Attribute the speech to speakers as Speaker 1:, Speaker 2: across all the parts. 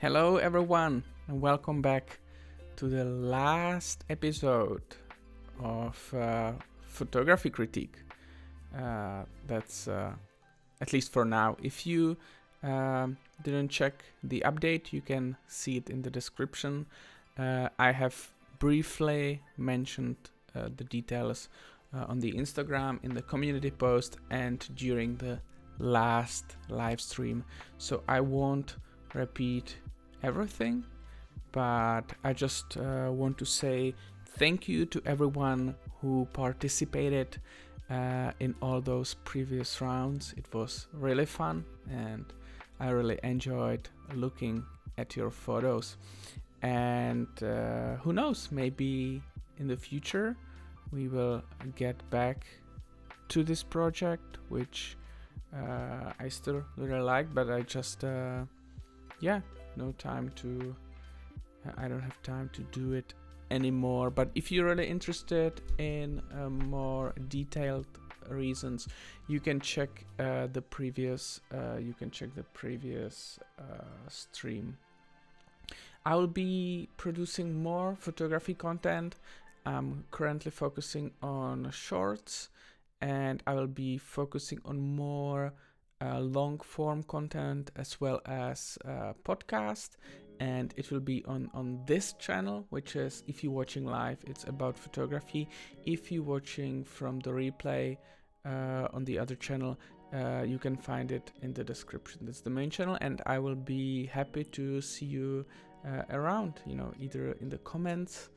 Speaker 1: Hello, everyone, and welcome back to the last episode of photography critique. That's at least for now. If you didn't check the update, you can see it in the description. I have briefly mentioned the details on the Instagram, in the community post, and during the last live stream. So I won't repeat everything, but I just want to say thank you to everyone who participated in all those previous rounds. It was really fun and I really enjoyed looking at your photos. And who knows, maybe in the future we will get back to this project, which I still really like, but I just I don't have time to do it anymore. But if you're really interested in more detailed reasons, you can check the previous stream. I will be producing more photography content. I'm currently focusing on shorts, and I will be focusing on more long form content as well as podcast, and it will be on this channel, which is, if you're watching live, it's about photography. If you're watching from the replay on the other channel, you can find it in the description. That's the main channel, and I will be happy to see you around, either in the comments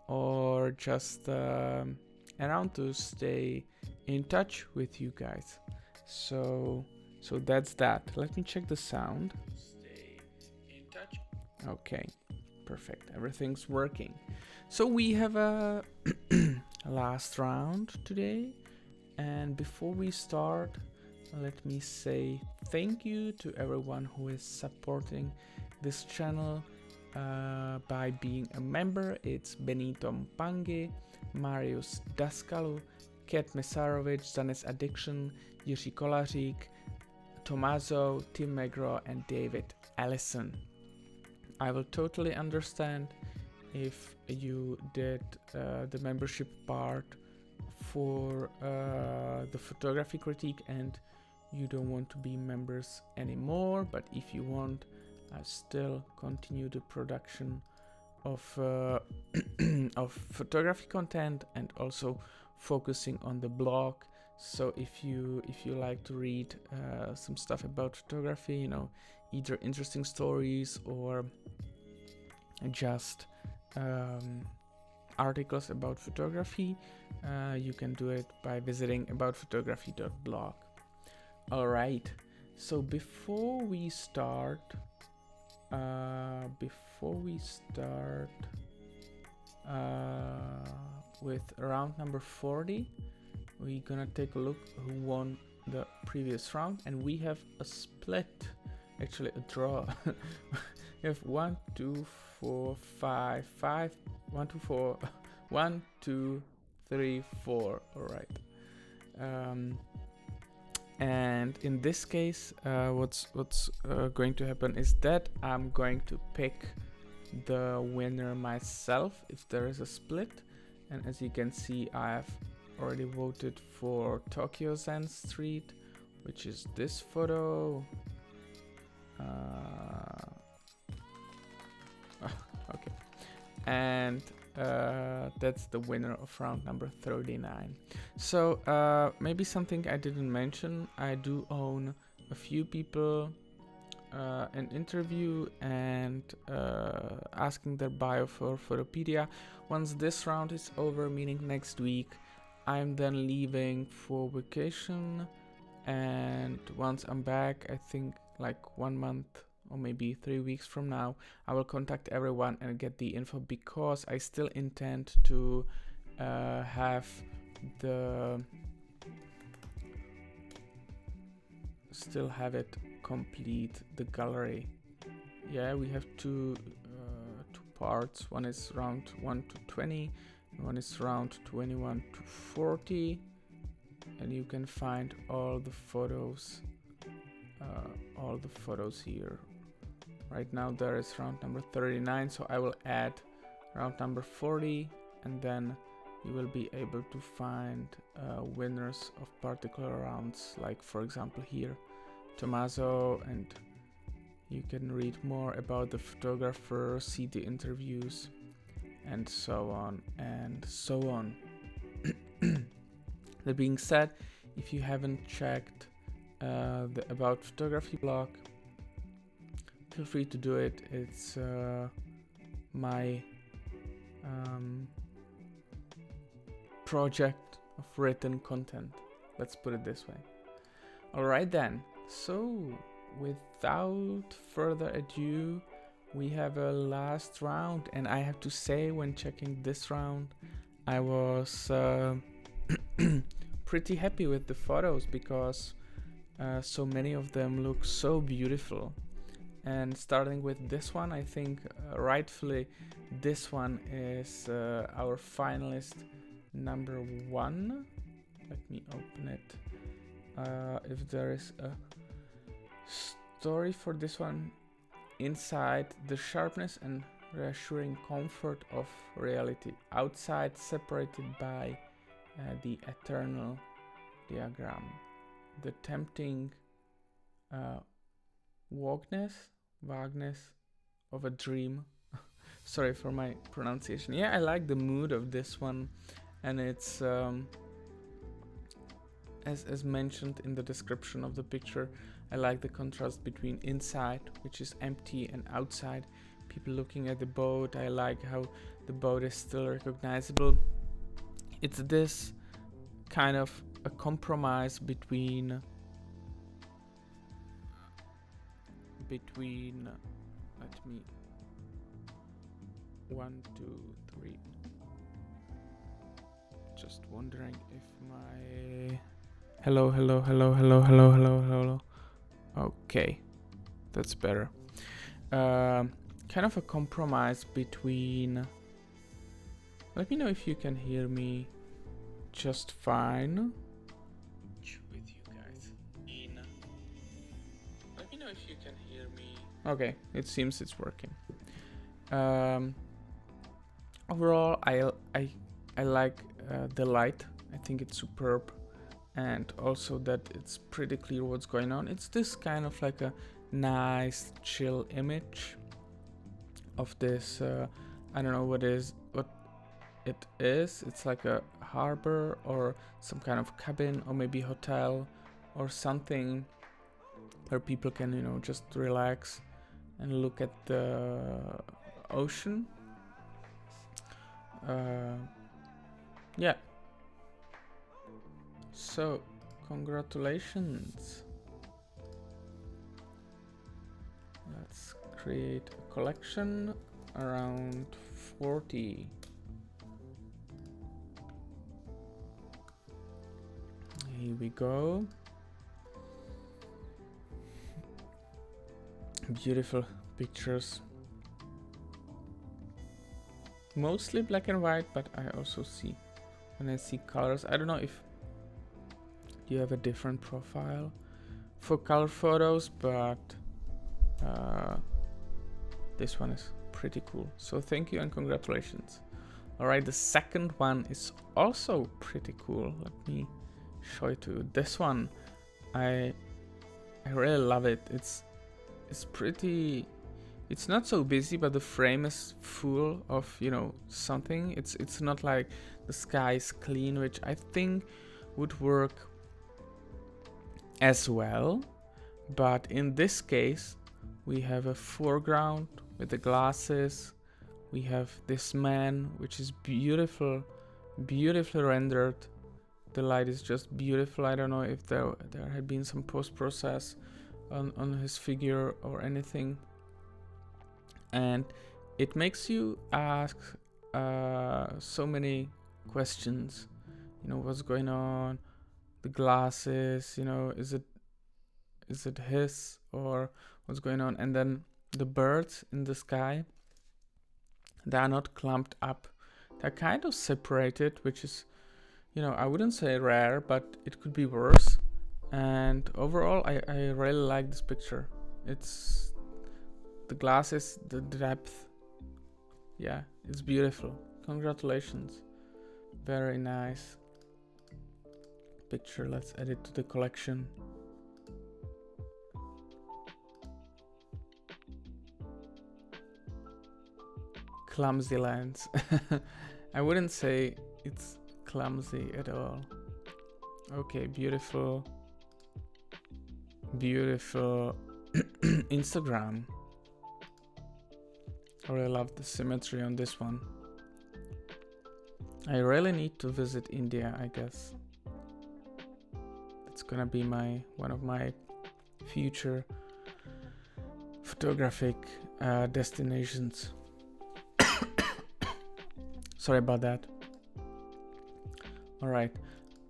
Speaker 1: or just around to stay in touch with you guys. So that's that. Let me check the sound. Stay in touch. Okay, perfect. Everything's working. So we have a last round today. And before we start, let me say thank you to everyone who is supporting this channel by being a member. It's Benito Mpange, Marius Daskalu, Ket Mesarovic, Zanes Addiction, Jiří Kolařík, Tomaso, Tim Megro, and David Allison. I will totally understand if you did the membership part for the photography critique and you don't want to be members anymore, but if you want, I still continue the production of of photography content and also focusing on the blog. So if you like to read some stuff about photography, either interesting stories or just articles about photography, you can do it by visiting aboutphotography.blog. All right. So before we start with round number 40, we're gonna take a look who won the previous round, and we have a split, actually a draw. We have 1, 2, 4, 5, 1, 2, 4, 1, 2, 3, 4. All right. And in this case, what's going to happen is that I'm going to pick the winner myself if there is a split. And as you can see, I have already voted for Tokyo Zen Street, which is this photo. Okay, and that's the winner of round number 39. So maybe something I didn't mention, I do own a few people an interview and asking their bio for Photopedia. Once this round is over, meaning next week, I'm then leaving for vacation, and once I'm back, I think like 1 month or maybe 3 weeks from now, I will contact everyone and get the info, because I still intend to have it complete the gallery. Yeah, we have two parts. One is round 1 to 20, and one is round 21 to 40, and you can find all the photos here Right now there is round number 39, so I will add round number 40, and then you will be able to find winners of particular rounds, like for example here, Tommaso, and you can read more about the photographer, see the interviews, and so on and so on. That being said, if you haven't checked the About Photography blog, feel free to do it. It's my project of written content. Let's put it this way. Alright then, so without further ado, we have a last round, and I have to say, when checking this round, I was pretty happy with the photos, because so many of them look so beautiful. And starting with this one, I think rightfully this one is our finalist number 1. Let me open it. If there is a story for this one, inside the sharpness and reassuring comfort of reality, outside separated by the eternal diagram, the tempting vagueness of a dream. Sorry for my pronunciation. Yeah, I like the mood of this one, and it's as mentioned in the description of the picture, I like the contrast between inside, which is empty, and outside, people looking at the boat. I like how the boat is still recognizable. It's this kind of a compromise between let me 1, 2, 3. Just wondering if my hello. Okay, that's better. Kind of a compromise between. Let me know if you can hear me just fine. With you guys. Let me know if you can hear me. Okay, it seems it's working. Overall, I like the light. I think it's superb, and also that it's pretty clear what's going on. It's this kind of like a nice chill image of this I don't know what it is. It's like a harbor or some kind of cabin, or maybe hotel or something where people can, you know, just relax and look at the ocean. Yeah. So, congratulations. Let's create a collection around 40. Here we go. Beautiful pictures. Mostly black and white, but I also see, when I see colors, I don't know if you have a different profile for color photos, but this one is pretty cool. So thank you and congratulations. Alright, the second one is also pretty cool. Let me show it to you. This one, I really love it. It's pretty. It's not so busy, but the frame is full of, you know, something. It's not like the sky is clean, which I think would work as well. But in this case, we have a foreground with the glasses. We have this man, which is beautifully rendered. The light is just beautiful. I don't know if there had been some post-process on his figure or anything. And it makes you ask so many questions. You know, what's going on? The glasses, you know, is it his, or what's going on? And then the birds in the sky, they are not clumped up. They're kind of separated, which is, you know, I wouldn't say rare, but it could be worse. And overall, I really like this picture. the glasses, the depth. Yeah, it's beautiful. Congratulations. Very nice picture. Let's add it to the collection. Clumsy lens. I wouldn't say it's clumsy at all. Okay, beautiful. Beautiful Instagram. I really love the symmetry on this one. I really need to visit India, I guess. It's gonna be one of my future photographic destinations. Sorry about that. All right,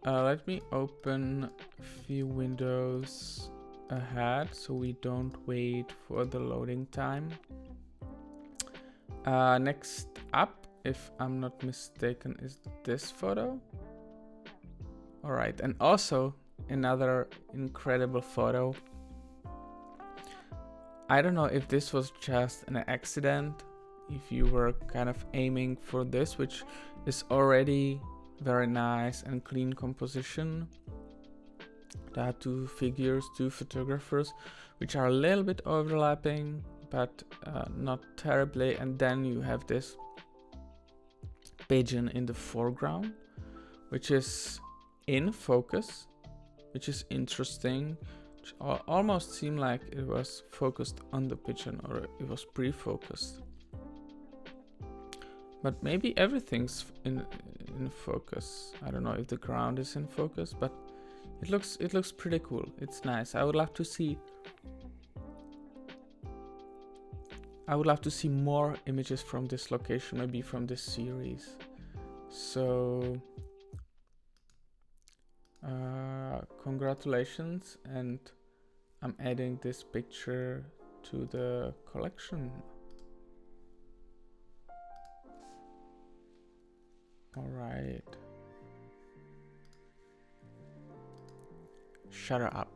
Speaker 1: let me open a few windows ahead so we don't wait for the loading time. Next up, if I'm not mistaken, is this photo. All right, and also another incredible photo. I don't know if this was just an accident, if you were kind of aiming for this, which is already very nice and clean composition. There are two figures, two photographers, which are a little bit overlapping, but not terribly. And then you have this pigeon in the foreground, which is in focus, which is interesting. Which almost seemed like it was focused on the pigeon, or it was pre-focused. But maybe everything's in focus. I don't know if the ground is in focus, but it looks pretty cool. It's nice. I would love to see more images from this location, maybe from this series. So congratulations, and I'm adding this picture to the collection. All right. Shut up.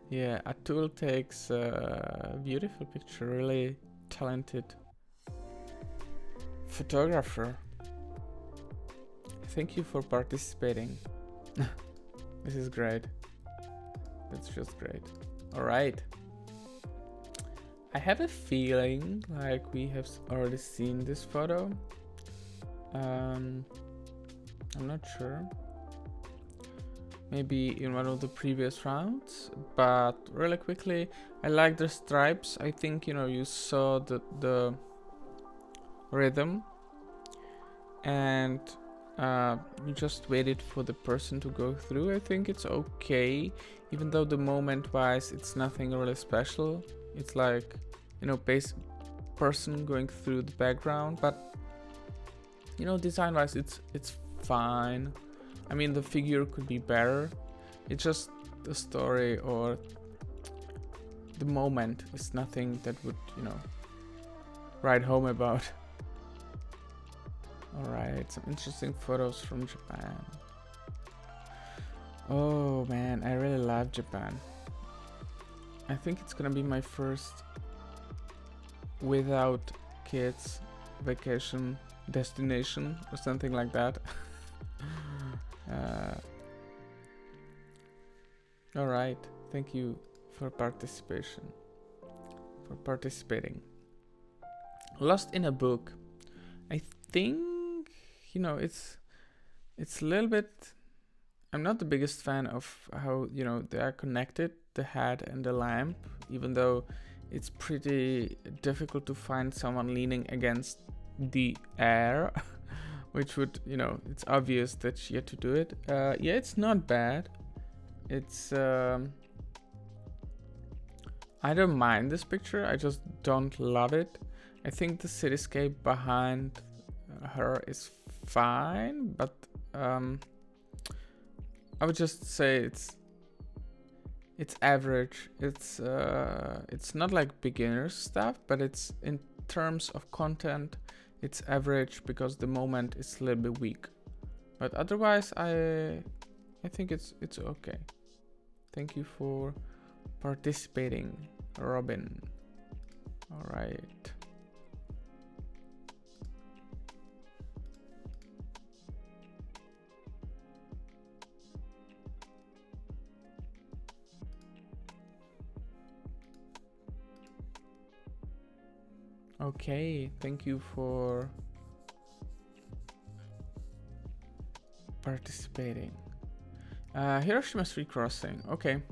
Speaker 1: Yeah, Atul takes a beautiful picture, really talented photographer. Thank you for participating. This is great. It's just great. All right. I have a feeling like we have already seen this photo. I'm not sure. Maybe in one of the previous rounds, but really quickly, I like the stripes. I think, you know, you saw the rhythm, and you just waited for the person to go through. I think it's okay, even though the moment wise it's nothing really special. It's like, you know, person going through the background, but you know, design wise it's fine. I mean, the figure could be better. It's just the story or the moment is nothing that would, you know, write home about. Alright, some interesting photos from Japan. Oh man, I really love Japan. I think it's gonna be my first without kids vacation destination or something like that. All right, thank you for participating. Lost in a book. I think, you know, it's a little bit. I'm not the biggest fan of how, you know, they are connected, the head and the lamp, even though it's pretty difficult to find someone leaning against the air. Which would, you know, it's obvious that she had to do it. Yeah, it's not bad. It's I don't mind this picture, I just don't love it. I think the cityscape behind her is fine, but I would just say it's average. It's not like beginner stuff, but it's in terms of content, it's average because the moment is a little bit weak. But otherwise, I think it's okay. Thank you for participating, Robin. All right. Okay, thank you for participating. Hiroshima Street Crossing. Okay.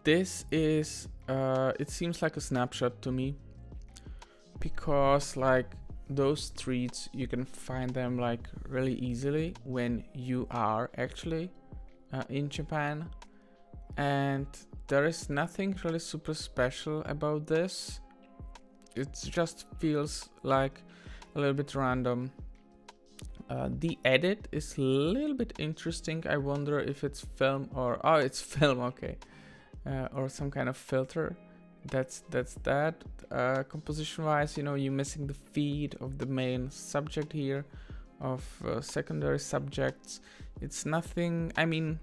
Speaker 1: This is, it seems like a snapshot to me, because like those streets, you can find them like really easily when you are actually in Japan, and there is nothing really super special about this. It just feels like a little bit random. The edit is a little bit interesting. I wonder if it's film or, oh, it's film, okay. Or some kind of filter. That's that. Composition wise, you know, you're missing the feed of the main subject here, of secondary subjects. It's nothing, I mean,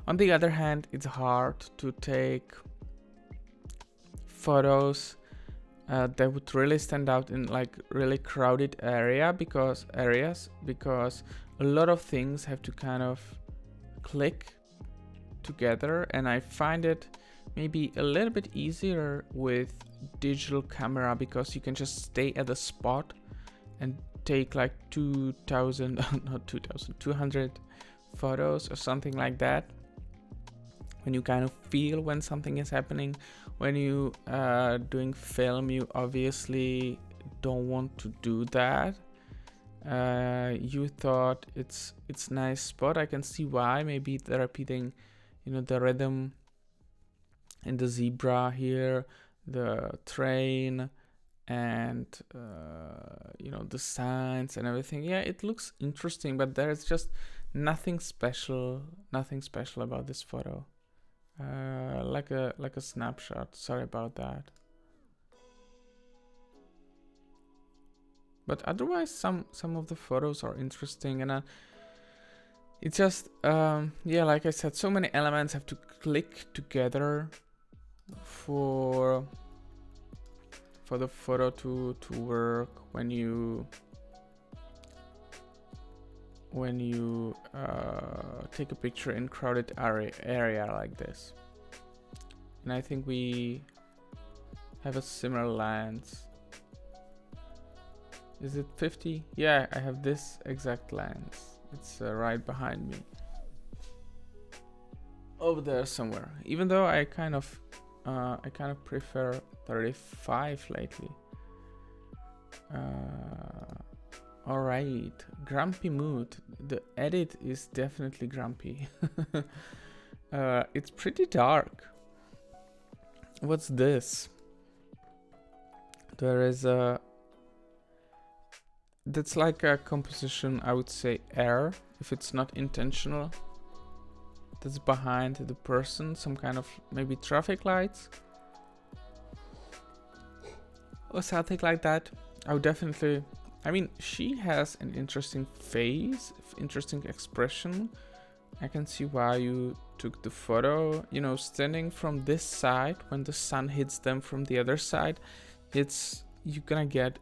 Speaker 1: on the other hand, it's hard to take photos that would really stand out in like really crowded areas, because a lot of things have to kind of click together, and I find it maybe a little bit easier with digital camera, because you can just stay at the spot and take like 200 photos or something like that. When you kind of feel when something is happening, when you doing film, you obviously don't want to do that. You thought it's nice spot. I can see why. Maybe they're repeating, you know, the rhythm and the zebra here, the train, and you know, the signs and everything. Yeah, it looks interesting, but there's just nothing special about this photo. Like a snapshot. Sorry about that. But otherwise, some of the photos are interesting, and it's just yeah, like I said, so many elements have to click together for the photo to work when you take a picture in crowded area like this. And I think we have a similar lens. Is it 50? Yeah, I have this exact lens. It's right behind me, over there somewhere. Even though I kind of prefer 35 lately. All right, grumpy mood. The edit is definitely grumpy. It's pretty dark. What's this? There is a... That's like a composition, I would say error, if it's not intentional. That's behind the person, some kind of maybe traffic lights or something like that. I would definitely... I mean, she has an interesting face, interesting expression. I can see why you took the photo. You know, standing from this side, when the sun hits them from the other side, you're gonna get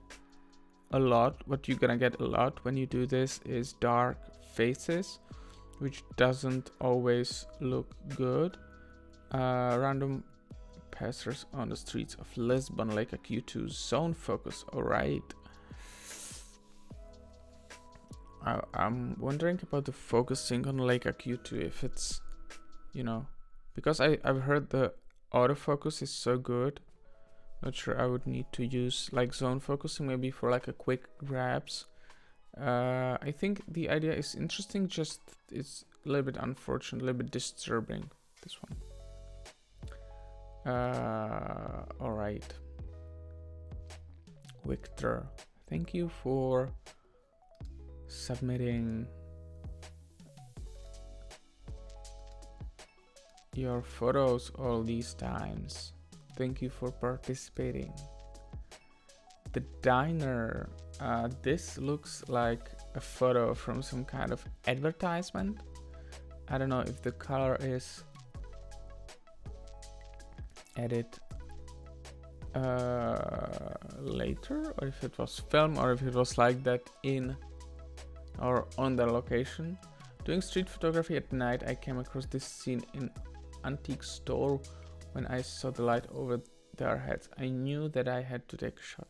Speaker 1: a lot. What you're gonna get a lot when you do this is dark faces, which doesn't always look good. Random passers on the streets of Lisbon, Lake Q2, zone focus. All right. I'm wondering about the focusing on Lake Q2, if it's, you know, because I've heard the autofocus is so good. Not sure I would need to use like zone focusing, maybe for like a quick grabs. I think the idea is interesting, just it's a little bit unfortunate, a little bit disturbing, this one. All right. Victor, thank you for submitting your photos all these times. Thank you for participating. The diner. This looks like a photo from some kind of advertisement. I don't know if the color is edit later, or if it was film, or if it was like that in or on the location. Doing street photography at night, I came across this scene in antique store. When I saw the light over their heads, I knew that I had to take a shot.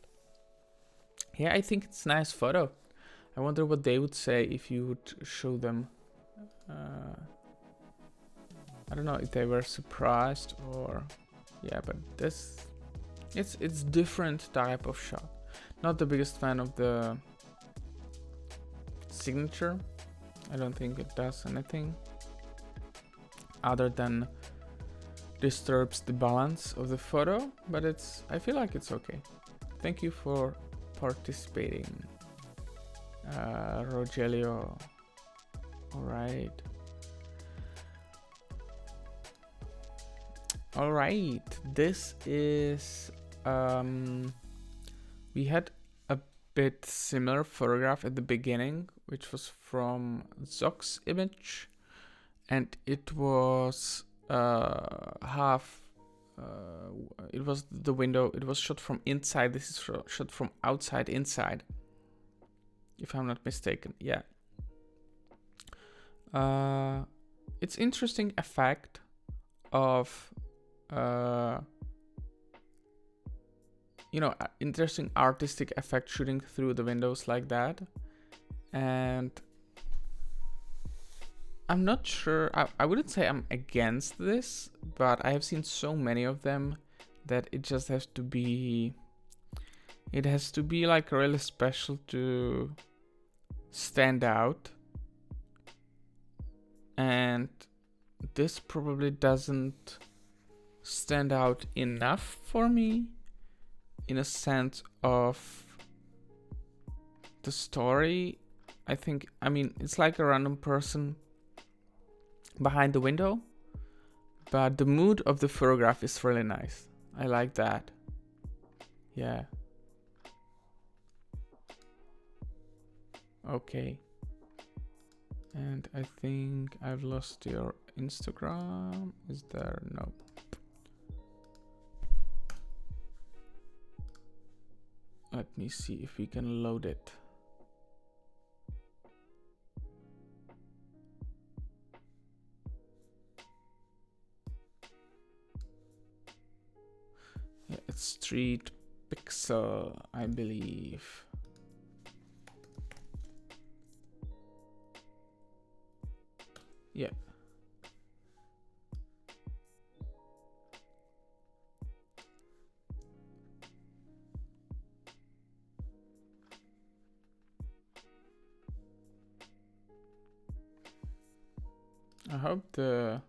Speaker 1: Yeah, I think it's a nice photo. I wonder what they would say if you would show them. I don't know if they were surprised or... Yeah, but this... It's different type of shot. Not the biggest fan of the signature. I don't think it does anything other than disturbs the balance of the photo, but I feel like it's okay. Thank you for participating, Rogelio. All right, this is we had a bit similar photograph at the beginning, which was from Zox's image, and it was it was the window. It was shot from inside. This is shot from outside inside, if I'm not mistaken. Yeah. It's interesting effect of interesting artistic effect shooting through the windows like that. And I'm not sure, I wouldn't say I'm against this, but I have seen so many of them that it just has to be, like really special to stand out. And this probably doesn't stand out enough for me, in a sense of the story. I mean, it's like a random person behind the window, but the mood of the photograph is really nice. I like that. Yeah. Okay. And I think I've lost your Instagram. Is there? No. Let me see if we can load it. Yeah, it's Street Pixel, I believe. Yeah. I hope the...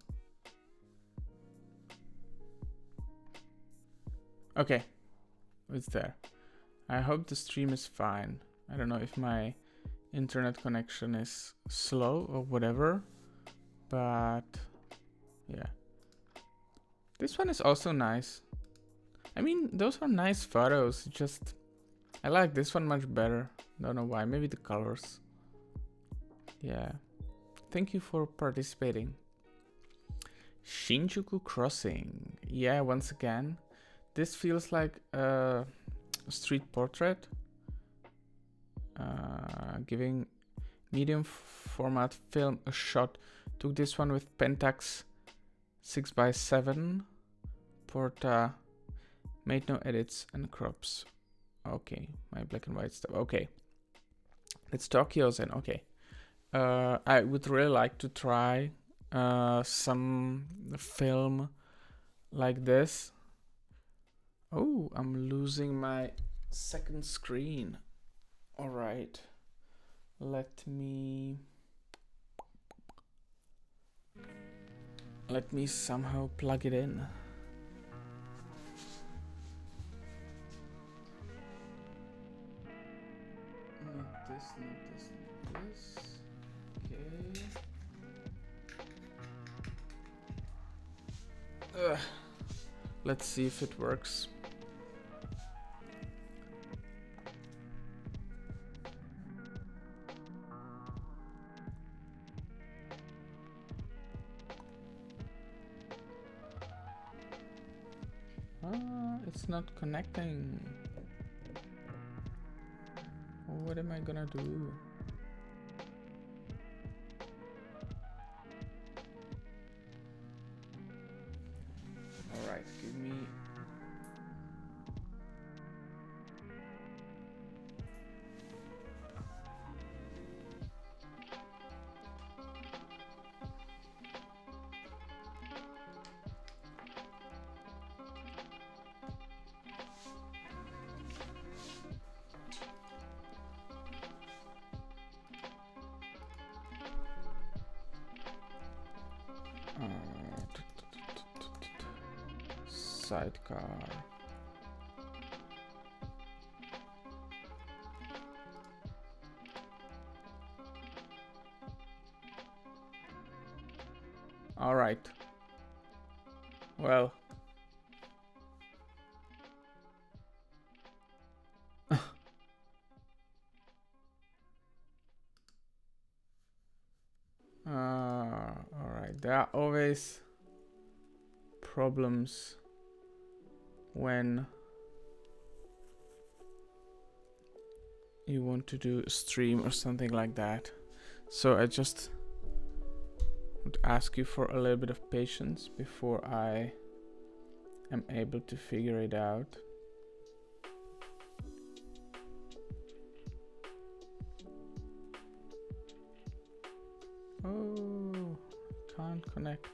Speaker 1: Okay, it's there. I hope the stream is fine. I don't know if my internet connection is slow or whatever, but yeah. This one is also nice. I mean, those are nice photos, just I like this one much better. Don't know why, maybe the colors. Yeah. Thank you for participating. Shinjuku Crossing. Yeah, once again, this feels like a street portrait. Giving medium format film a shot. Took this one with Pentax 6x7. Porta. Made no edits and crops. Okay, my black and white stuff. Okay. It's Tokyo Zen. Okay. I would really like to try some film like this. Oh, I'm losing my second screen. All right. Let me somehow plug it in. Not this, not this, okay. Let's see if it works. It's not connecting. What am I gonna do? Alright, give me... sidecar. All right. Well. All right. There are always problems when you want to do a stream or something like that. So I just would ask you for a little bit of patience before I am able to figure it out. Oh, can't connect.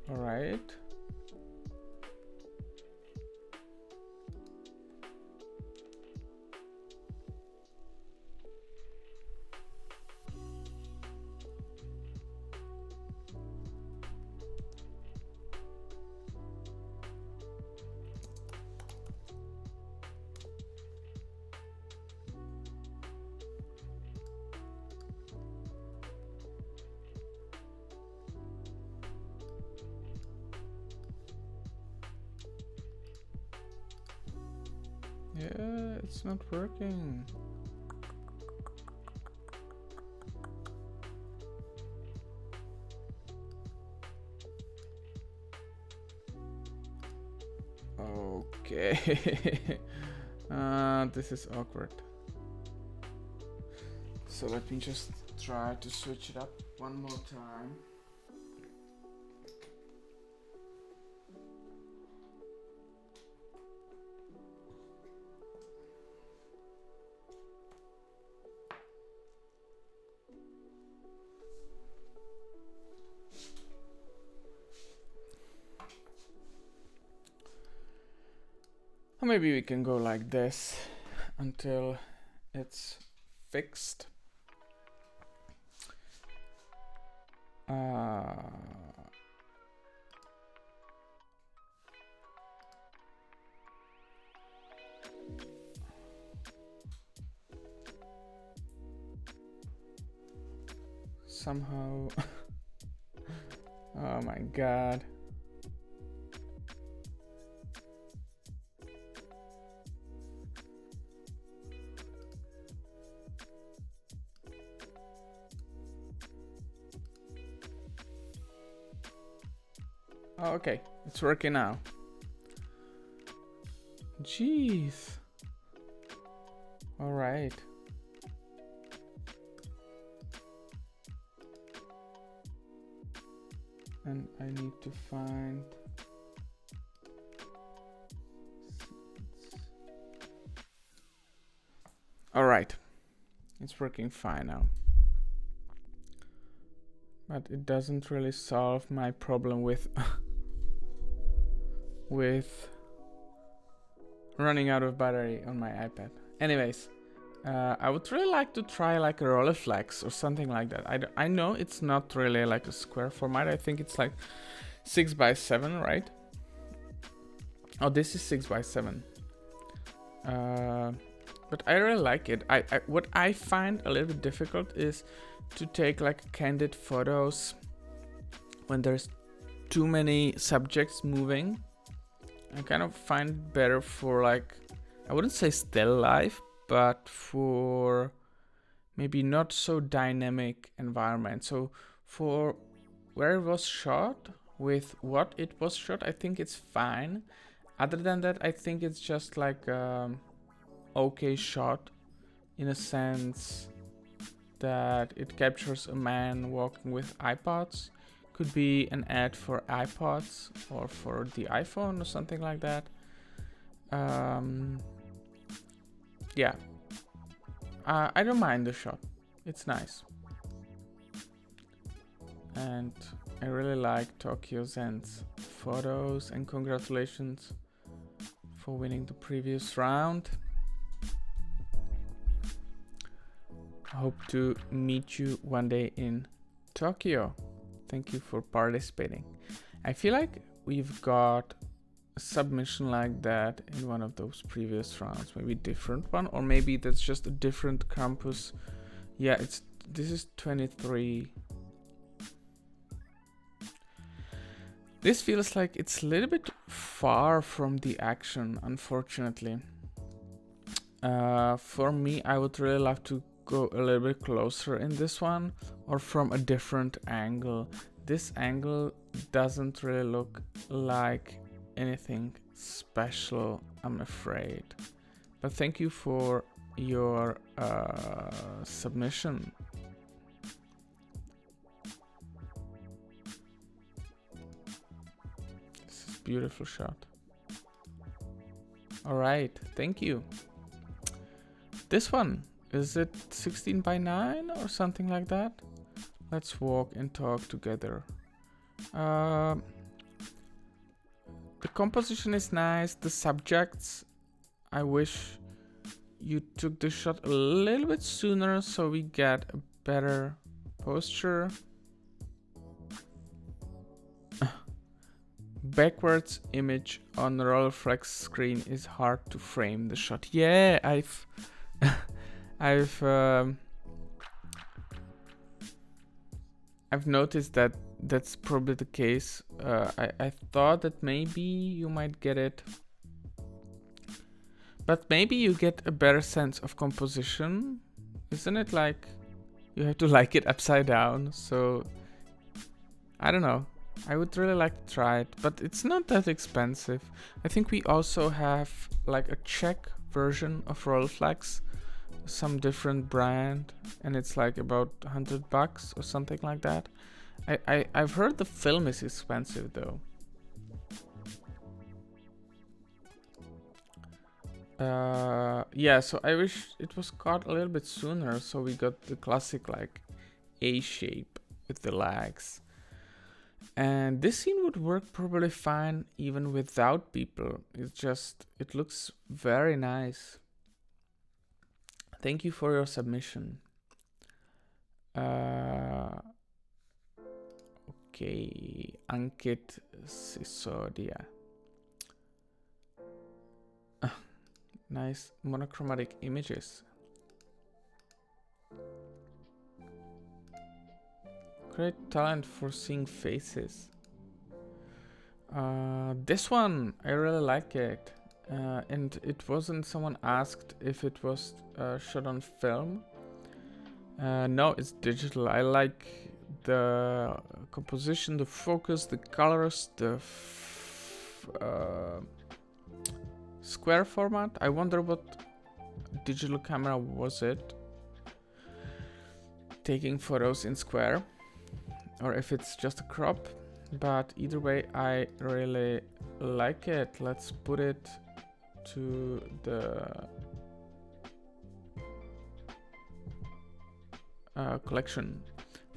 Speaker 1: All right. Yeah, it's not working. Okay. This is awkward. So let me just try to switch it up one more time. Or maybe we can go like this until it's fixed. Somehow. Oh my god. Oh, okay, it's working now. Jeez. All right. And I need to find... All right. It's working fine now. But it doesn't really solve my problem with with running out of battery on my iPad. Anyways, I would really like to try like a Rolleiflex or something like that. I know it's not really like a square format. I think it's like 6x7, right? Oh, this is 6x7. But I really like it. What I find a little bit difficult is to take like candid photos when there's too many subjects moving. I kind of find it better for like, I wouldn't say still life, but for maybe not so dynamic environment. So for where it was shot, with what it was shot, I think it's fine. Other than that, I think it's just like okay shot, in a sense that it captures a man walking with iPods. Could be an ad for iPods or for the iPhone or something like that. Yeah, I don't mind the shot. It's nice. And I really like Tokyo Zen's photos, and congratulations for winning the previous round. I hope to meet you one day in Tokyo. Thank you for participating. I feel like we've got a submission like that in one of those previous rounds, maybe different one, or maybe that's just a different campus. Yeah, this is 23. This feels like it's a little bit far from the action, unfortunately. For me, I would really love to go a little bit closer in this one, or from a different angle. This angle doesn't really look like anything special, I'm afraid. But thank you for your submission. This is a beautiful shot. All right, thank you. This one, is it 16 by 9 or something like that? Let's walk and talk together. The composition is nice. The subjects, I wish you took the shot a little bit sooner so we get a better posture. Backwards image on the Rolleiflex screen is hard to frame the shot. Yeah, I've noticed that that's probably the case. I thought that maybe you might get it, but maybe you get a better sense of composition. Isn't it like you have to like it upside down? So I don't know. I would really like to try it, but it's not that expensive. I think we also have like a Czech version of Rolleiflex, some different brand, and it's like about $100 or something like that. I've heard the film is expensive though. Yeah, so I wish it was caught a little bit sooner, so we got the classic like A shape with the legs. And this scene would work probably fine even without people. It looks very nice. Thank you for your submission. Okay, Ankit Sisodia. Nice monochromatic images. Great talent for seeing faces. This one, I really like it. And it wasn't, someone asked if it was shot on film. No, it's digital. I like the composition, the focus, the colors, the square format. I wonder what digital camera was it taking photos in square, or if it's just a crop. But either way, I really like it. Let's put it to the collection.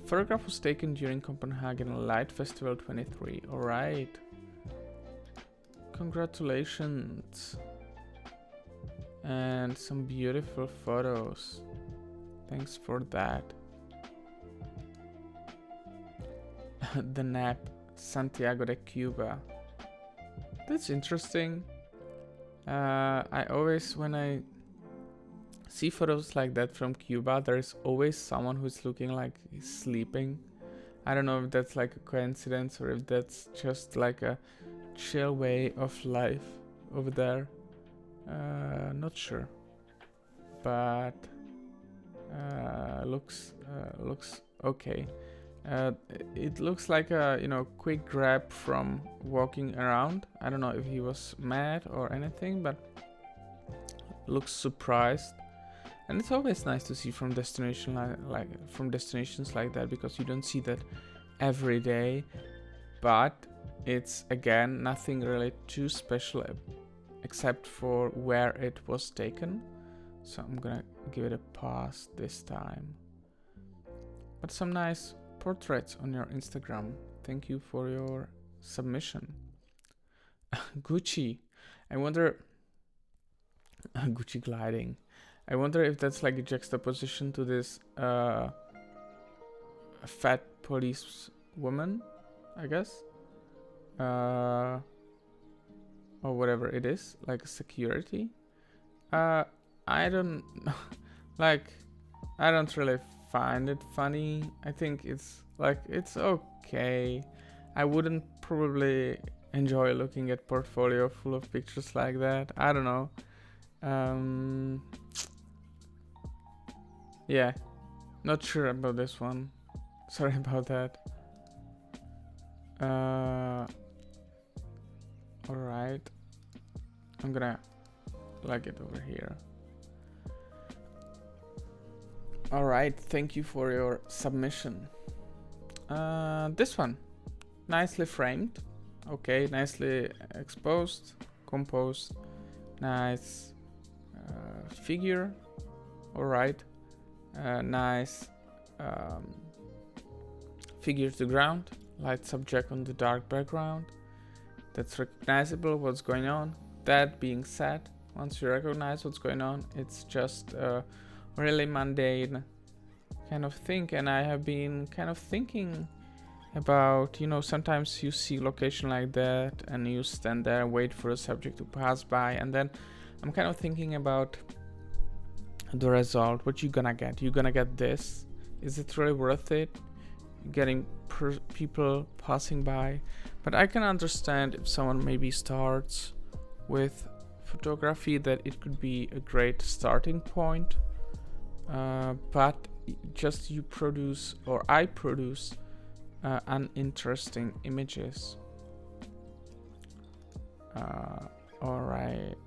Speaker 1: Photograph was taken during Copenhagen Light Festival 23. All right. Congratulations. And some beautiful photos. Thanks for that. The nap, Santiago de Cuba. That's interesting. I always, when I see photos like that from Cuba, there's always someone who's looking like he's sleeping. I don't know if that's like a coincidence or if that's just like a chill way of life over there. Not sure, but looks okay. Uh, it looks like a, you know, quick grab from walking around. I don't know if he was mad or anything, but looks surprised. And it's always nice to see from from destinations like that, because you don't see that every day. But it's again nothing really too special except for where it was taken. So I'm gonna give it a pass this time. But some nice portraits on your Instagram. Thank you for your submission. Gucci. I wonder. Gucci gliding. I wonder if that's like a juxtaposition to this fat police woman, I guess. Or whatever it is, like security. I don't like. I don't really find it funny. I think it's like it's okay. I wouldn't probably enjoy looking at portfolio full of pictures like that. I don't know. Yeah, not sure about this one. Sorry about that. Alright. I'm gonna like it over here. Alright, thank you for your submission. This one. Nicely framed. Okay, nicely exposed, composed. Nice figure. Alright. Nice figure to ground. Light subject on the dark background. That's recognizable what's going on. That being said, once you recognize what's going on, it's just a really mundane kind of thing. And I have been kind of thinking about, you know, sometimes you see location like that and you stand there and wait for a subject to pass by, and then I'm kind of thinking about the result. What you gonna get? You gonna get this? Is it really worth it? Getting people passing by? But I can understand if someone maybe starts with photography, that it could be a great starting point. But just you produce, or I produce, uninteresting images. Alright.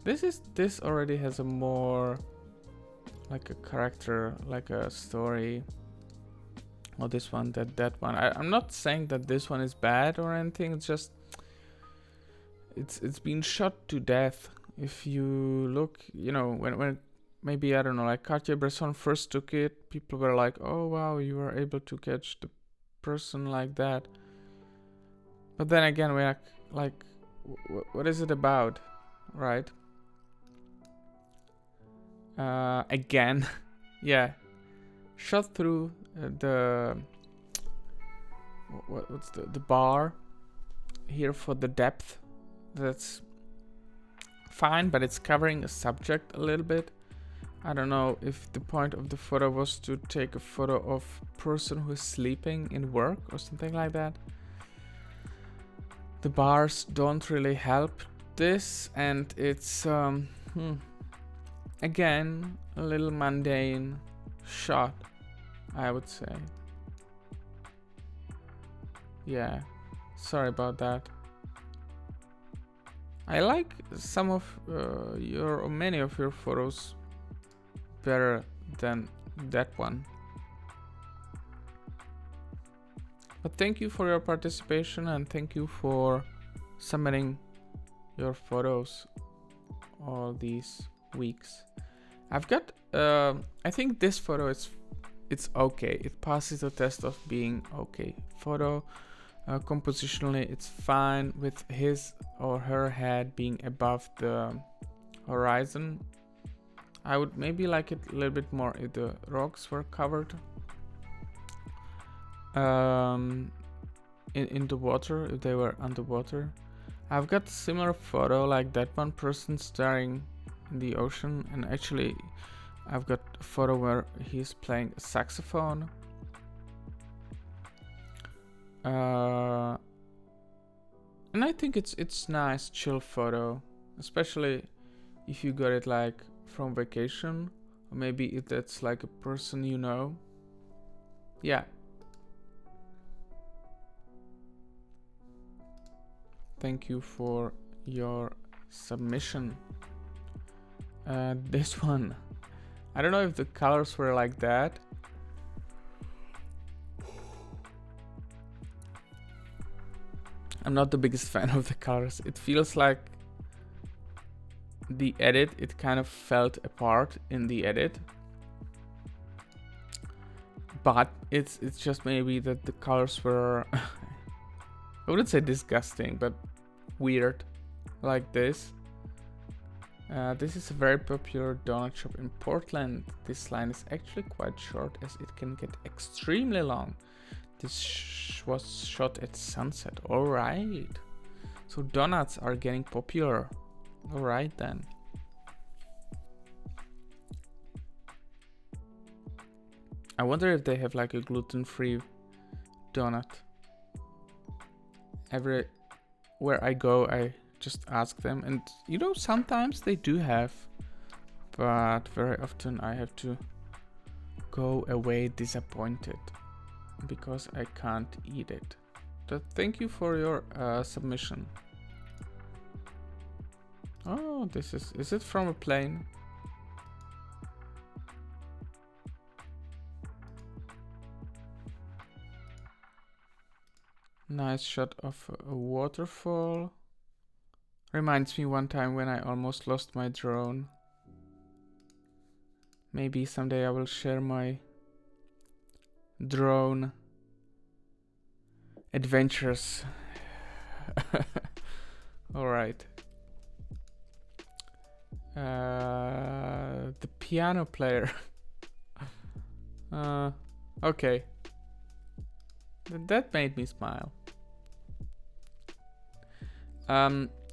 Speaker 1: This already has a more like a character, like a story. Or this one, that one. I'm not saying that this one is bad or anything. It's just it's been shot to death. If you look, you know, when maybe, I don't know, like Cartier-Bresson first took it, people were like, oh wow, you were able to catch the person like that. But then again, we're like what is it about, right? Again, yeah, shot through the what's the bar here for the depth. That's fine, but it's covering a subject a little bit. I don't know if the point of the photo was to take a photo of person who is sleeping in work or something like that. The bars don't really help this, and it's again a little mundane shot, I would say. Yeah, sorry about that. I like some of or many of your photos better than that one. But thank you for your participation, and thank you for submitting your photos all these weeks. I've got I think this photo it's okay. It passes the test of being okay photo. Compositionally it's fine, with his or her head being above the horizon. I would maybe like it a little bit more if the rocks were covered in the water, if they were underwater. I've got a similar photo like that one, person staring in the ocean, and actually I've got a photo where he's playing a saxophone. And I think it's nice chill photo, especially if you got it like from vacation, or maybe if that's like a person you know. Yeah, thank you for your submission. This one, I don't know if the colors were like that. I'm not the biggest fan of the colors. It feels like the edit, it kind of felt apart in the edit. But it's just maybe that the colors were, I wouldn't say disgusting, but weird, like this. This is a very popular donut shop in Portland. This line is actually quite short as it can get extremely long. This was shot at sunset. Alright. So donuts are getting popular. Alright then. I wonder if they have like a gluten-free donut. Everywhere I go, I just ask them, and you know, sometimes they do have, but very often I have to go away disappointed because I can't eat it. But thank you for your submission. Oh, this is it from a plane? Nice shot of a waterfall. Reminds me one time when I almost lost my drone. Maybe someday I will share my drone adventures. Alright. The piano player. Okay. That made me smile.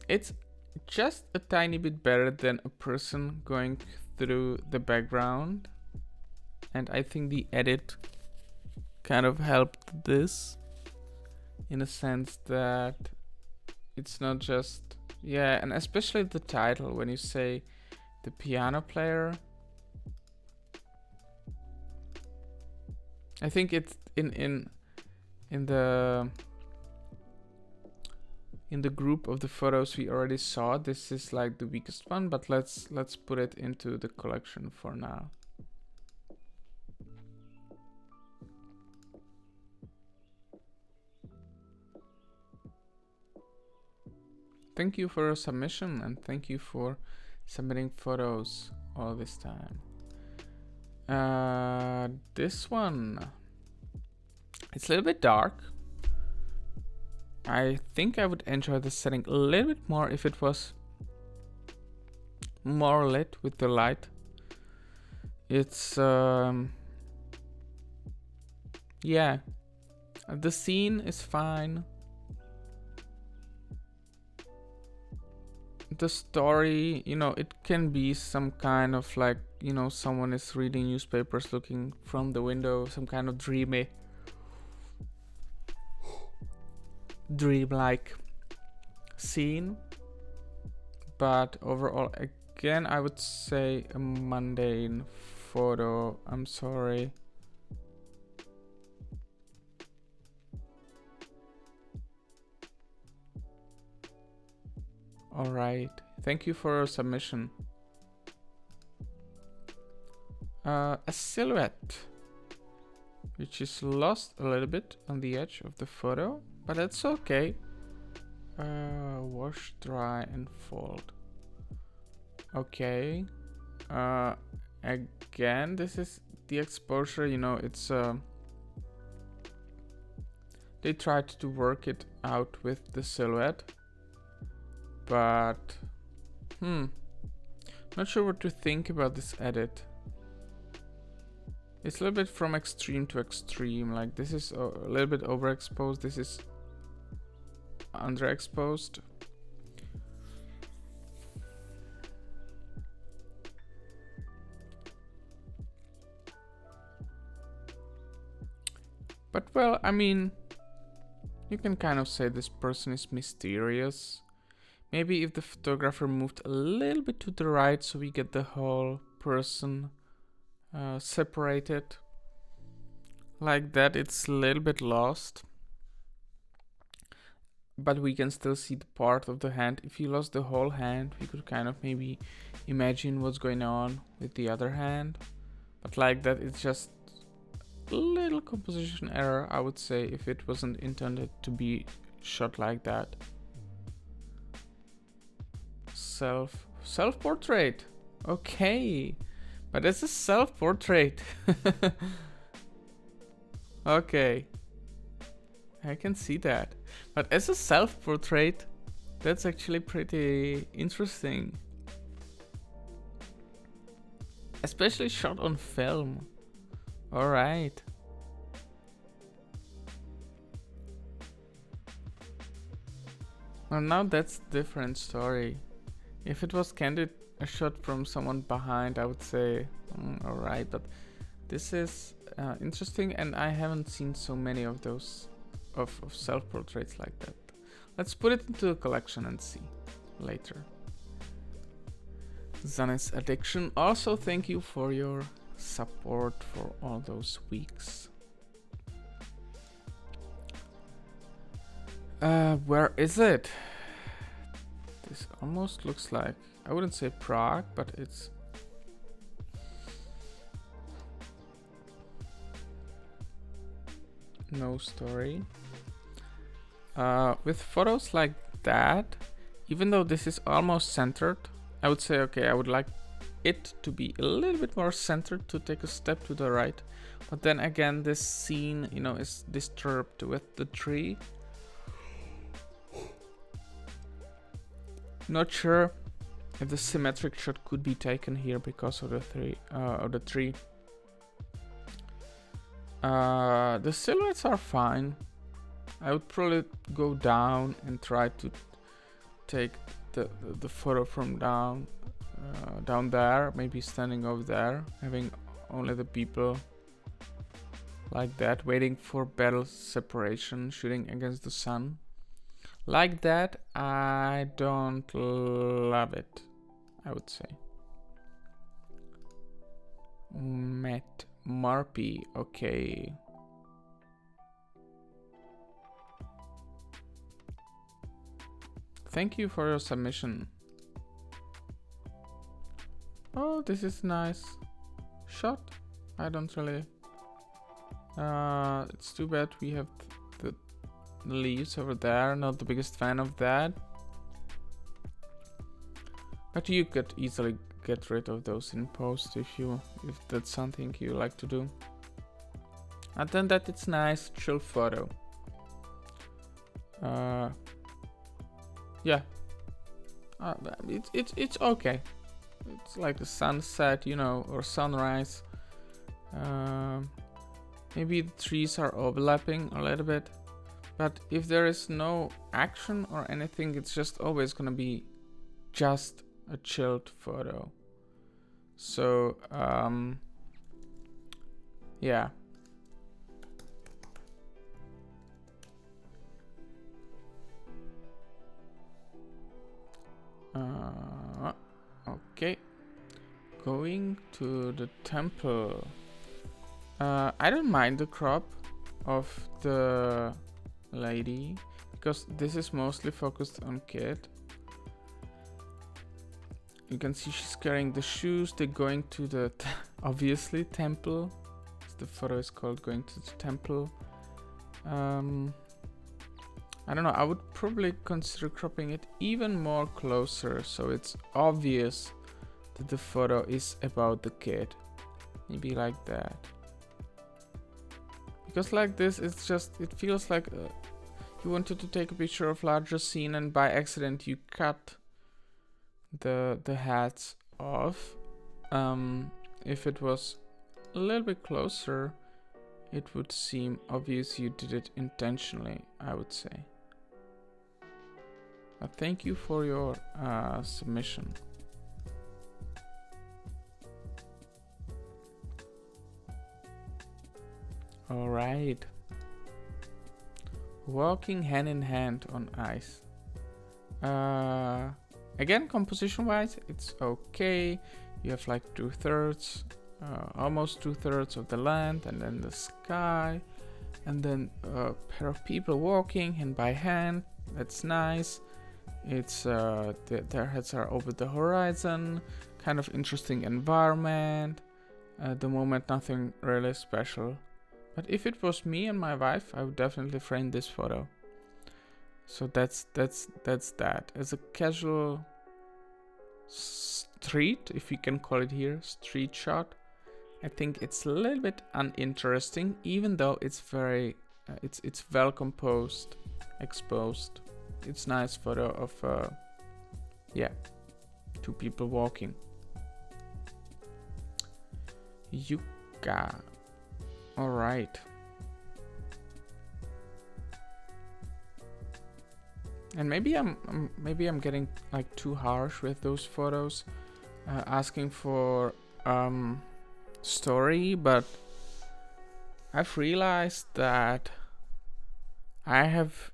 Speaker 1: It's just a tiny bit better than a person going through the background, and I think the edit kind of helped this in a sense that it's not just, yeah, and especially the title when you say the piano player. I think it's in the group of the photos we already saw, this is like the weakest one, but let's put it into the collection for now. Thank you for your submission, and thank you for submitting photos all this time. This one, it's a little bit dark. I think I would enjoy the setting a little bit more if it was more lit with the light. It's yeah, the scene is fine. The story, you know, it can be some kind of like, you know, someone is reading newspapers looking from the window, some kind of dream-like scene. But overall, again, I would say a mundane photo. I'm sorry. Alright, thank you for your submission. A silhouette, which is lost a little bit on the edge of the photo, but that's okay. Wash, dry, and fold. Okay. Again, this is the exposure, you know, it's they tried to work it out with the silhouette, but not sure what to think about this edit. It's a little bit from extreme to extreme. Like this is a little bit overexposed. This is underexposed. But well, I mean, you can kind of say this person is mysterious. Maybe if the photographer moved a little bit to the right so we get the whole person separated. Like that, it's a little bit lost. but we can still see the part of the hand. If you lost the whole hand, we could kind of maybe imagine what's going on with the other hand. But like that, it's just a little composition error, I would say, if it wasn't intended to be shot like that. Self-portrait. Okay, but it's a self-portrait. Okay, I can see that. But as a self-portrait, that's actually pretty interesting. Especially shot on film. Alright. Well, now that's a different story. If it was candid, a shot from someone behind, I would say, alright, but this is interesting, and I haven't seen so many of those of self-portraits like that. Let's put it into a collection and see later. Zanis Addiction, also thank you for your support for all those weeks. Where is it? This almost looks like, I wouldn't say Prague, but it's no story. With photos like that, even though this is almost centered, I would say, okay, I would like it to be a little bit more centered, to take a step to the right. But then again, this scene, you know, is disturbed with the tree. Not sure if the symmetric shot could be taken here because of the tree. The silhouettes are fine. I would probably go down and try to take the photo from down there, maybe standing over there, having only the people like that, waiting for better separation, shooting against the sun. Like that, I don't love it, I would say. Matt Marpy, okay. Thank you for your submission. Oh, this is nice shot. I don't really. It's too bad we have the leaves over there. Not the biggest fan of that. But you could easily get rid of those in post if that's something you like to do. Other than that, it's nice, chill photo. Yeah. It's okay. It's like the sunset, you know, or sunrise. Maybe the trees are overlapping a little bit, but if there is no action or anything, it's just always gonna be just a chilled photo. So yeah. Okay, going to the temple. I don't mind the crop of the lady because this is mostly focused on kid. You can see she's carrying the shoes. They're going to the obviously temple. The photo is called going to the temple. I don't know, I would probably consider cropping it even more closer so it's obvious that the photo is about the kid. Maybe like that. Because like this, it's just, it feels like you wanted to take a picture of larger scene and by accident you cut the hats off. If it was a little bit closer, it would seem obvious you did it intentionally, I would say. Thank you for your submission. All right. Walking hand in hand on ice. Again, composition wise, it's okay. You have like 2/3, almost 2/3 of the land, and then the sky, and then a pair of people walking hand by hand. That's nice. It's their heads are over the horizon. Kind of interesting environment. At the moment, nothing really special. But if it was me and my wife, I would definitely frame this photo. So that's that. As a casual street, if you can call it here, street shot, I think it's a little bit uninteresting, even though it's very, it's well composed, exposed. It's nice photo of, yeah, two people walking. Yucca. All right. And maybe I'm getting like too harsh with those photos, asking for story, but I've realized that I have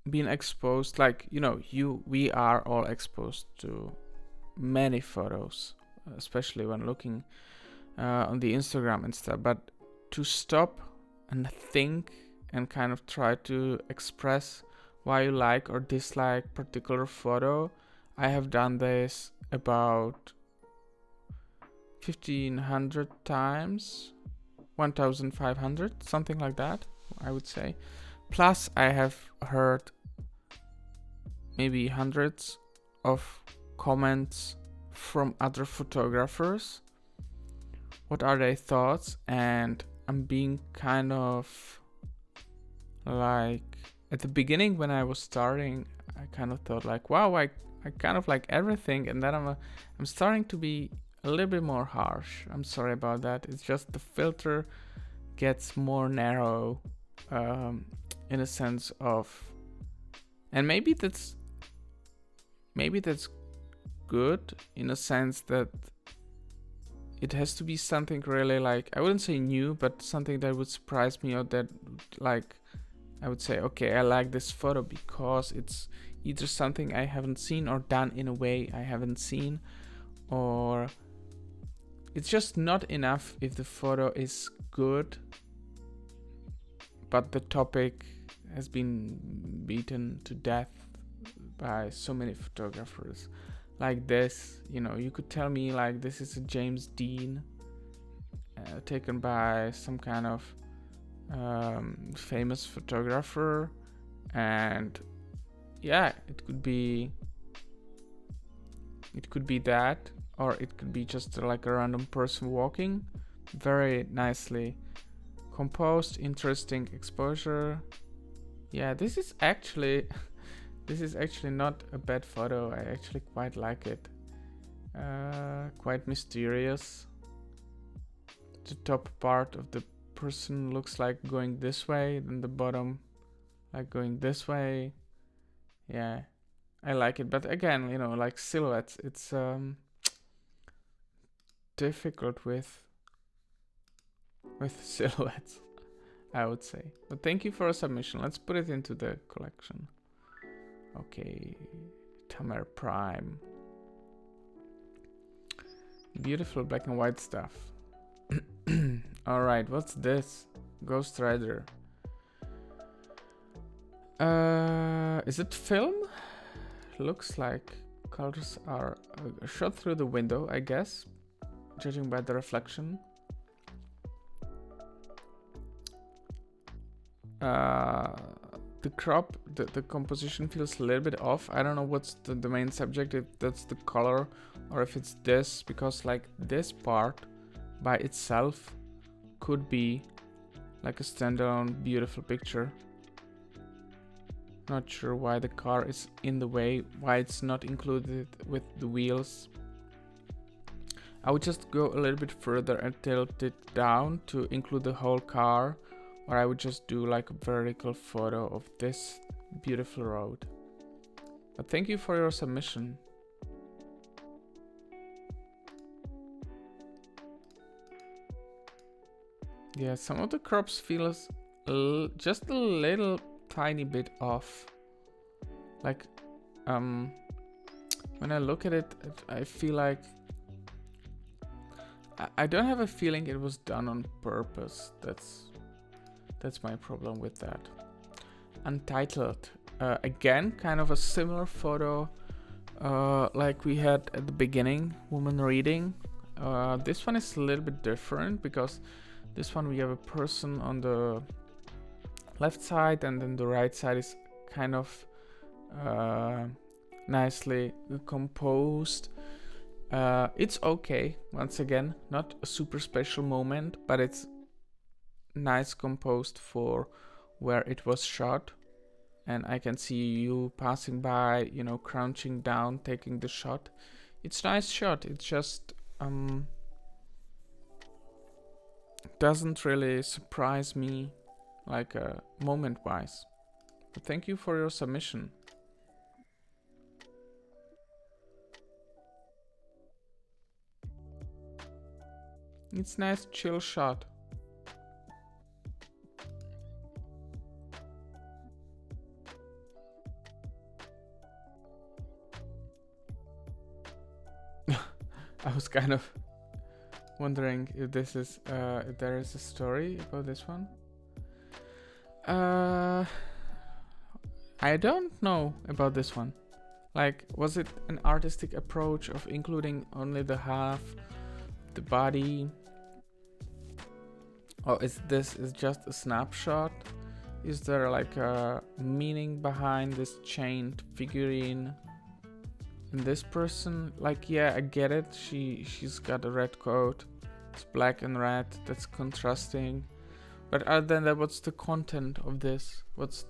Speaker 1: been exposed, like, you know, we are all exposed to many photos, especially when looking on the Instagram and stuff, but to stop and think and kind of try to express why you like or dislike particular photo, I have done this about 1500 times, 1500, something like that, I would say. Plus I have heard maybe hundreds of comments from other photographers. What are their thoughts? And I'm being kind of like, at the beginning when I was starting, I kind of thought like, wow, I kind of like everything, and then I'm starting to be a little bit more harsh. I'm sorry about that. It's just the filter gets more narrow, in a sense of, and maybe that's good in a sense that it has to be something really, like, I wouldn't say new, but something that would surprise me, or that, like, I would say, okay, I like this photo because it's either something I haven't seen or done in a way I haven't seen, or it's just not enough if the photo is good, but the topic has been beaten to death by so many photographers. Like this, you know, you could tell me like this is a James Dean taken by some kind of famous photographer, and yeah, it could be that, or it could be just like a random person walking. Very nicely composed, interesting exposure. Yeah, this is actually not a bad photo. I actually quite like it. Quite mysterious. The top part of the person looks like going this way, then the bottom like going this way. Yeah, I like it. But again, you know, like silhouettes, it's difficult with silhouettes, I would say. But thank you for a submission. Let's put it into the collection. Okay, Tamer Prime. Beautiful black and white stuff. Alright, what's this? Ghost Rider. Is it film? Looks like colors are shot through the window, I guess, judging by the reflection. The crop, the composition feels a little bit off. I don't know what's the main subject, if that's the color or if it's this, because like this part by itself could be like a standalone beautiful picture. Not sure why the car is in the way, why it's not included with the wheels. I would just go a little bit further and tilt it down to include the whole car, or I would just do like a vertical photo of this beautiful road. But thank you for your submission. Yeah, some of the crops feel just a little tiny bit off. Like, when I look at it, I feel like I don't have a feeling it was done on purpose. That's my problem with that. Untitled. Again, kind of a similar photo like we had at the beginning, woman reading. This one is a little bit different because this one we have a person on the left side, and then the right side is kind of nicely composed. It's okay, once again, not a super special moment, but it's nice composed for where it was shot. And I can see you passing by, you know, crouching down, taking the shot. It's a nice shot. It just doesn't really surprise me like moment wise. But thank you for your submission. It's a nice chill shot. I was kind of wondering if this is if there is a story about this one. I don't know about this one. Like, was it an artistic approach of including only the half, the body, or is this just a snapshot? Is there like a meaning behind this chained figurine? And this person, like, yeah, I get it. She's got a red coat. It's black and red. That's contrasting. But other than that, what's the content of this? What's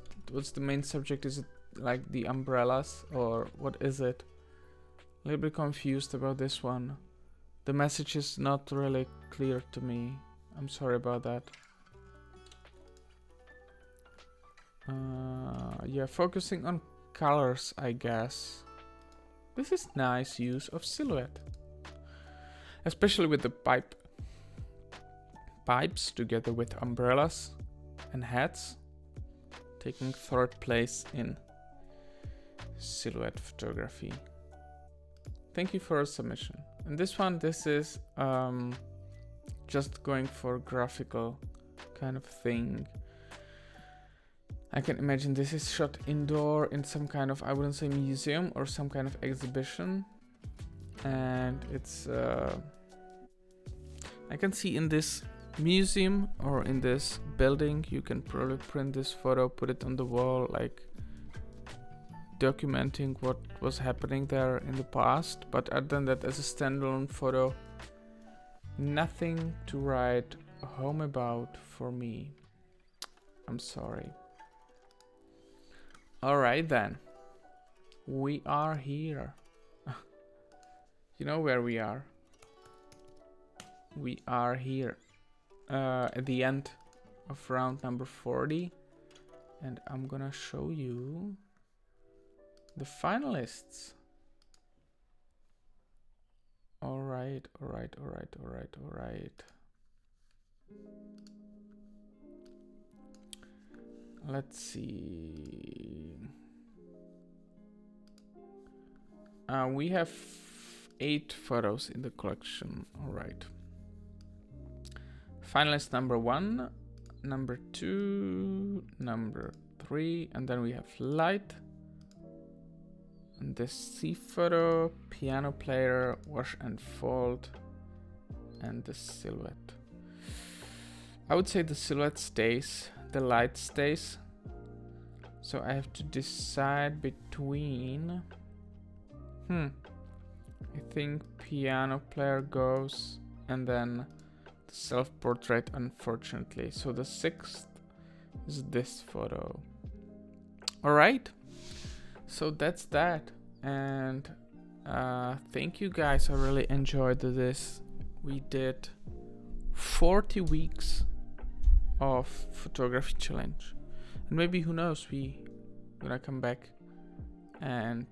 Speaker 1: the main subject? Is it like the umbrellas, or what is it? A little bit confused about this one. The message is not really clear to me. I'm sorry about that. Yeah, focusing on colors, I guess. This is nice use of silhouette, especially with the pipes together with umbrellas and hats, taking third place in silhouette photography. Thank you for your submission. And this one, this is just going for graphical kind of thing. I can imagine this is shot indoor in some kind of, I wouldn't say museum, or some kind of exhibition. And it's, I can see in this museum or in this building, you can probably print this photo, put it on the wall, like documenting what was happening there in the past. But other than that, as a standalone photo, nothing to write home about for me. I'm sorry. Alright then, we are here. You know where we are? We are here at the end of round number 40, and I'm gonna show you the finalists. Alright. Let's see. We have 8 photos in the collection. Alright. Finalist number 1, number 2, number 3, and then we have light. And this C photo, piano player, wash and fold, and the silhouette. I would say the silhouette stays. The light stays, so I have to decide between I think piano player goes, and then the self-portrait, unfortunately. So the 6th is this photo. Alright, so that's that, and thank you guys. I really enjoyed this. We did 40 weeks of photography challenge, and maybe, who knows, we gonna come back and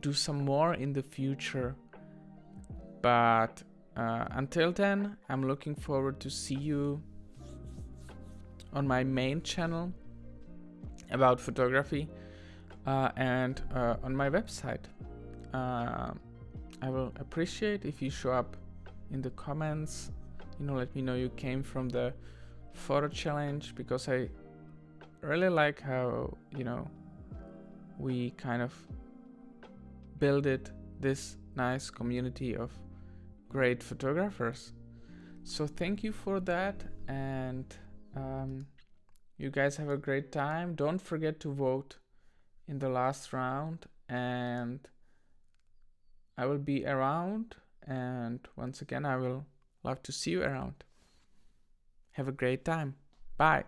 Speaker 1: do some more in the future. But until then, I'm looking forward to see you on my main channel about photography and on my website. I will appreciate if you show up in the comments, you know, let me know you came from the photo challenge, because I really like how, you know, we kind of built this nice community of great photographers. So thank you for that, and you guys have a great time. Don't forget to vote in the last round, and I will be around, and once again I will love to see you around. Have a great time. Bye.